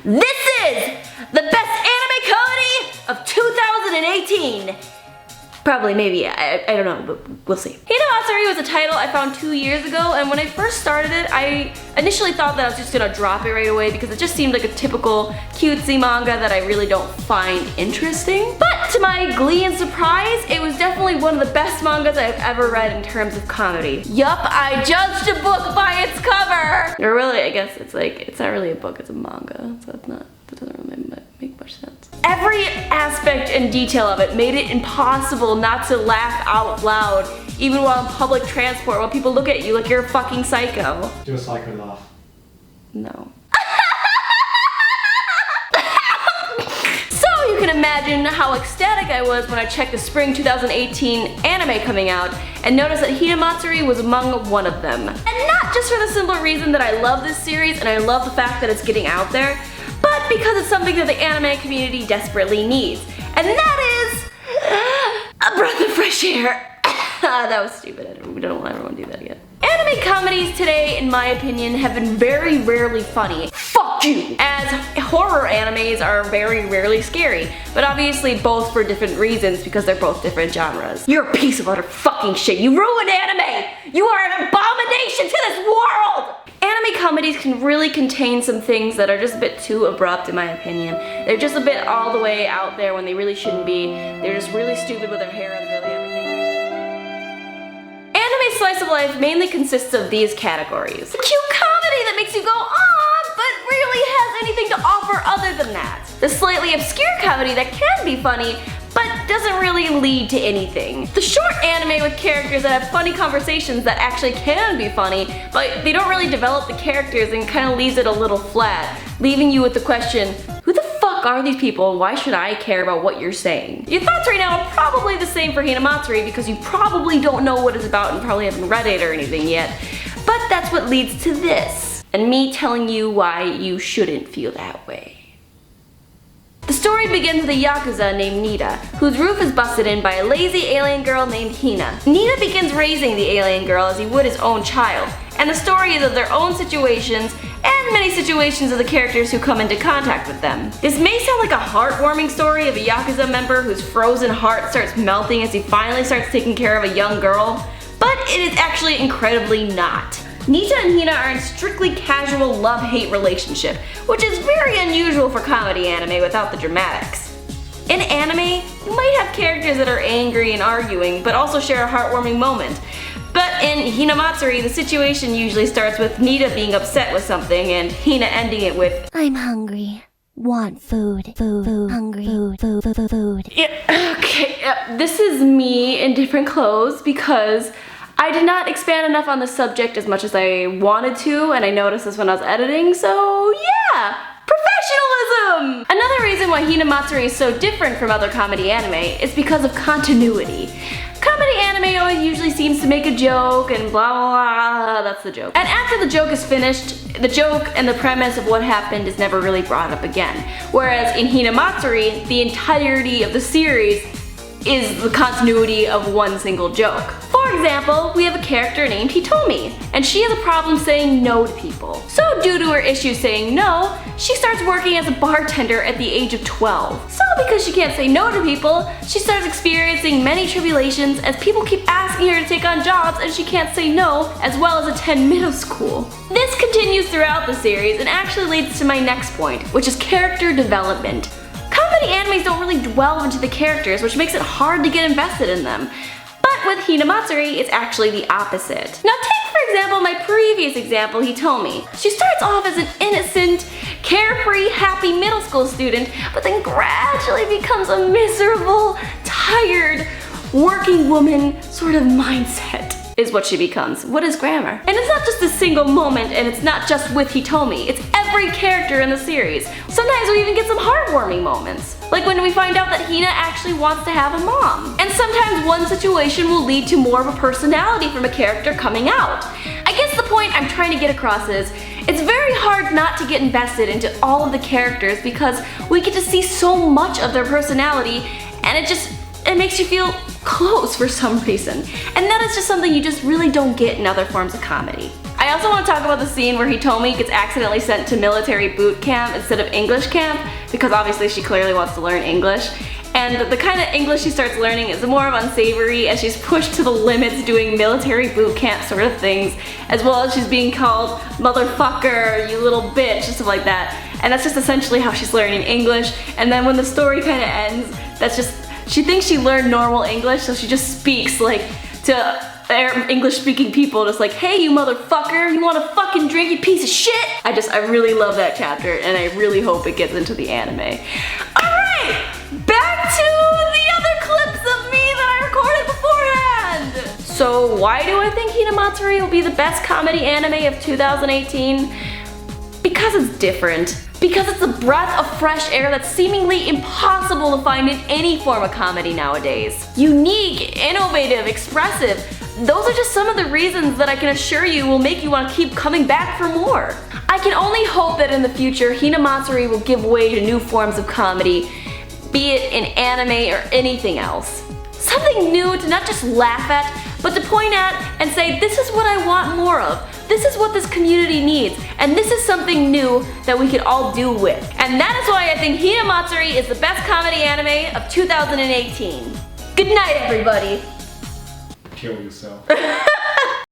This is the best anime comedy of 2018. Probably, maybe, I don't know, but we'll see. Hinamatsuri was a title I found 2 years ago, and when I first started it, I initially thought that I was just gonna drop it right away because it just seemed like a typical cutesy manga that I really don't find interesting. But to my glee and surprise, it was definitely one of the best mangas I've ever read in terms of comedy. Yup, I judged a book by its cover! Or really, I guess it's not really a book, it's a manga, so that doesn't really make much sense. Every aspect and detail of it made it impossible not to laugh out loud, even while in public transport, while people look at you like you're a fucking psycho. Do a psycho laugh. No. So you can imagine how ecstatic I was when I checked the spring 2018 anime coming out and noticed that Hinamatsuri was among one of them. And not just for the simple reason that I love this series and I love the fact that it's getting out there, but because it's something that the anime community desperately needs. And that is a breath of fresh air. That was stupid. We don't ever want to do that again. Anime comedies today, in my opinion, have been very rarely funny. Fuck you! As horror animes are very rarely scary, but obviously both for different reasons because they're both different genres. You're a piece of utter fucking shit. You ruined anime! You are an abomination to this world! Anime comedies can really contain some things that are just a bit too abrupt in my opinion. They're just a bit all the way out there when they really shouldn't be. They're just really stupid with their hair and really everything. Anime slice of life mainly consists of these categories. The cute comedy that makes you go, ah, but really has anything to offer other than that. The slightly obscure comedy that can be funny, but doesn't really lead to anything. The short anime with characters that have funny conversations that actually can be funny, but they don't really develop the characters and kind of leaves it a little flat, leaving you with the question, who the fuck are these people and why should I care about what you're saying? Your thoughts right now are probably the same for Hinamatsuri because you probably don't know what it's about and probably haven't read it or anything yet, but that's what leads to this, and me telling you why you shouldn't feel that way. The story begins with a Yakuza named Nita, whose roof is busted in by a lazy alien girl named Hina. Nita begins raising the alien girl as he would his own child, and the story is of their own situations and many situations of the characters who come into contact with them. This may sound like a heartwarming story of a Yakuza member whose frozen heart starts melting as he finally starts taking care of a young girl, but it is actually incredibly not. Nita and Hina are in strictly casual love-hate relationship, which is very unusual for comedy anime without the dramatics. In anime, you might have characters that are angry and arguing, but also share a heartwarming moment. But in Hinamatsuri, the situation usually starts with Nita being upset with something and Hina ending it with, I'm hungry. Want food. Hungry. Food. Yeah, okay, this is me in different clothes because I did not expand enough on the subject as much as I wanted to, and I noticed this when I was editing, so yeah! Professionalism! Another reason why Hinamatsuri is so different from other comedy anime is because of continuity. Comedy anime always usually seems to make a joke and blah blah blah, that's the joke. And after the joke is finished, the joke and the premise of what happened is never really brought up again. Whereas in Hinamatsuri, the entirety of the series is the continuity of one single joke. For example, we have a character named Hitomi, and she has a problem saying no to people. So due to her issue saying no, she starts working as a bartender at the age of 12. So because she can't say no to people, she starts experiencing many tribulations as people keep asking her to take on jobs and she can't say no, as well as attend middle school. This continues throughout the series and actually leads to my next point, which is character development. Comedy animes don't really delve into the characters, which makes it hard to get invested in them. But with Hinamatsuri, it's actually the opposite. Now take for example my previous example, Hitomi. She starts off as an innocent, carefree, happy middle school student, but then gradually becomes a miserable, tired, working woman sort of mindset is what she becomes. What is grammar? And it's not just a single moment, and it's not just with Hitomi, it's every character in the series. Sometimes we even get some heartwarming moments, like when we find out that Hina actually wants to have a mom. And sometimes one situation will lead to more of a personality from a character coming out. I guess the point I'm trying to get across is, it's very hard not to get invested into all of the characters because we get to see so much of their personality, and it makes you feel close for some reason. And that is just something you just really don't get in other forms of comedy. I I also want to talk about the scene where Hitomi gets accidentally sent to military boot camp instead of English camp, because obviously she clearly wants to learn English. And the kind of English she starts learning is more of unsavory, as she's pushed to the limits doing military boot camp sort of things, as well as she's being called motherfucker, you little bitch, and stuff like that. And that's just essentially how she's learning English. And then when the story kind of ends, that's just, she thinks she learned normal English, so she just speaks like to English speaking people, just like, hey you motherfucker, you want a fucking drink, you piece of shit? I really love that chapter, and I really hope it gets into the anime. Alright, back to the other clips of me that I recorded beforehand! So why do I think Hinamatsuri will be the best comedy anime of 2018? Because it's different. Because it's a breath of fresh air that's seemingly impossible to find in any form of comedy nowadays. Unique, innovative, expressive. Those are just some of the reasons that I can assure you will make you want to keep coming back for more. I can only hope that in the future, Hinamatsuri will give way to new forms of comedy, be it in anime or anything else. Something new to not just laugh at, but to point at and say, this is what I want more of. This is what this community needs, and this is something new that we could all do with. And that is why I think Hinamatsuri is the best comedy anime of 2018. Good night, everybody. Kill yourself.